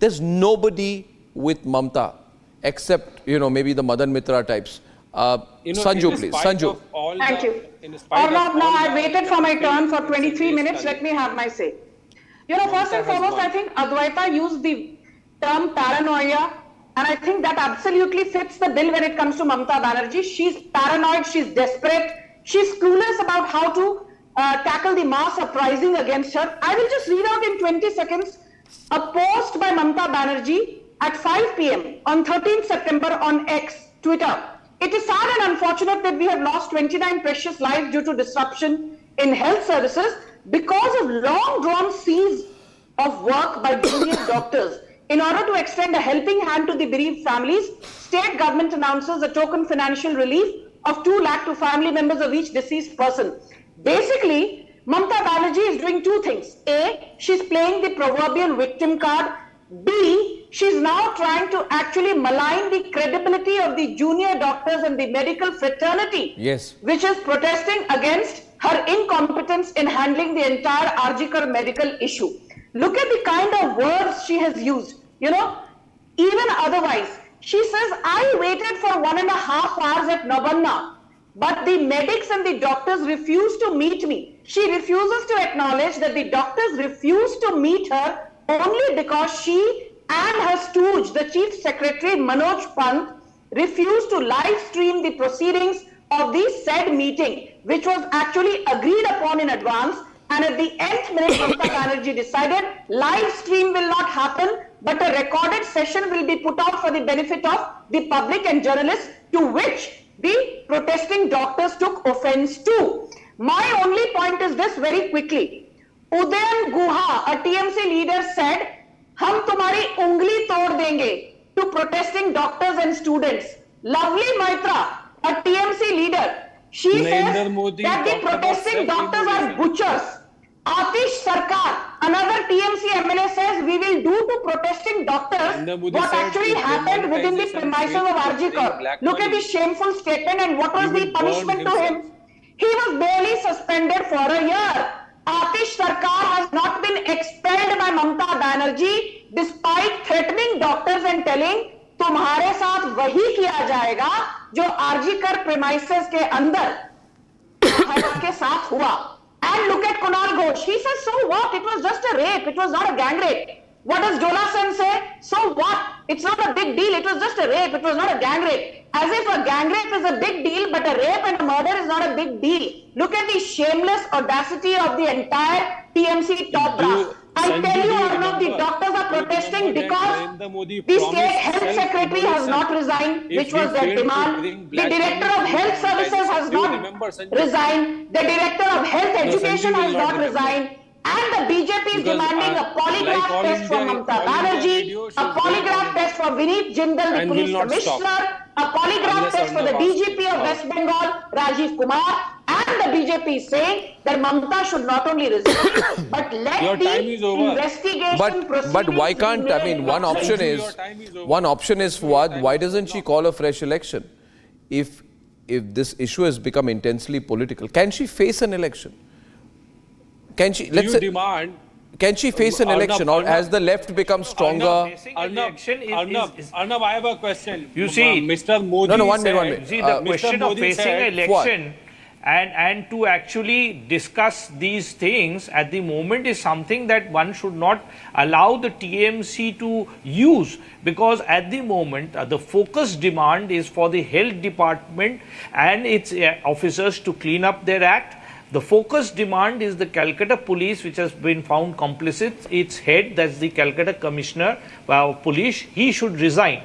There's nobody with Mamta except, maybe the Madan Mitra types. Sanju, please. Sanju. Thank you. Arnab, now I waited for my turn for 23 minutes. Let me have my say. First and foremost, I think Advaita used the term paranoia, and I think that absolutely fits the bill when it comes to Mamta Banerjee. She's paranoid, she's desperate, she's clueless about how to tackle the mass uprising against her. I will just read out in 20 seconds a post by Mamta Banerjee at 5 p.m. on 13th September on X, Twitter. It is sad and unfortunate that we have lost 29 precious lives due to disruption in health services because of long-drawn siege of work by junior doctors. In order to extend a helping hand to the bereaved families, state government announces a token financial relief of 2 lakh to family members of each deceased person. Basically, Mamta Banerjee is doing two things. A, she's playing the proverbial victim card. B, she's now trying to actually malign the credibility of the junior doctors and the medical fraternity, yes, which is protesting against her incompetence in handling the entire RG medical issue. Look at the kind of words she has used. Even otherwise, she says, I waited for 1.5 hours at Nabanna, but the medics and the doctors refused to meet me. She refuses to acknowledge that the doctors refused to meet her only because she and her stooge, the Chief Secretary Manoj Pant, refused to live stream the proceedings of the said meeting, which was actually agreed upon in advance. And at the nth minute, Mamta Banerjee decided live stream will not happen, but a recorded session will be put out for the benefit of the public and journalists, to which the protesting doctors took offense too. My only point is this very quickly. Udayan Guha, a TMC leader, said, "Hum tumhari ungli tod denge," to protesting doctors and students. Lovely Maitra, a TMC leader, she says that the protesting doctors are butchers. Atish Sarkar, another TMC MLA, says we will do to protesting doctors what actually happened within the premises of RG Kar. Look at this shameful statement, and what was the punishment to him? He was barely suspended for a year. Atish Sarkar has not been expelled by Mamta Banerjee despite threatening doctors and telling तुम्हारे साथ वही किया जाएगा जो RG कर premises के अंदर के साथ हुआ. And look at Kunal Ghosh. He says, so what? It was just a rape. It was not a gang rape. What does Jola Sen say? So what? It's not a big deal. It was just a rape. It was not a gang rape. As if a gang rape is a big deal, but a rape and a murder is not a big deal. Look at the shameless audacity of the entire TMC top brass. I tell you, Arnab, the doctors are protesting because the state health secretary has not resigned, which was their demand. The director of health services has not resigned. The director of health education has not resigned. And the BJP is demanding a polygraph test for Mamta Banerjee, a polygraph test for Vineet Jindal, the police commissioner, a polygraph test for the DGP of West Bengal, Rajiv Kumar, and the BJP is saying that Mamta should not only resign, but let the investigation proceed. But why can't, one option is, Fuad, why doesn't she call a fresh election? If this issue has become intensely political, can she face an election? Can she, can she face an election, or has the left become stronger? Arnab, I have a question. You see, Mr. Modi one minute. You see, the question of facing an election and to actually discuss these things at the moment is something that one should not allow the TMC to use, because at the moment the focus demand is for the health department and its officers to clean up their act. The focus demand is the Calcutta police, which has been found complicit. Its head, that's the Calcutta Commissioner of Police, he should resign.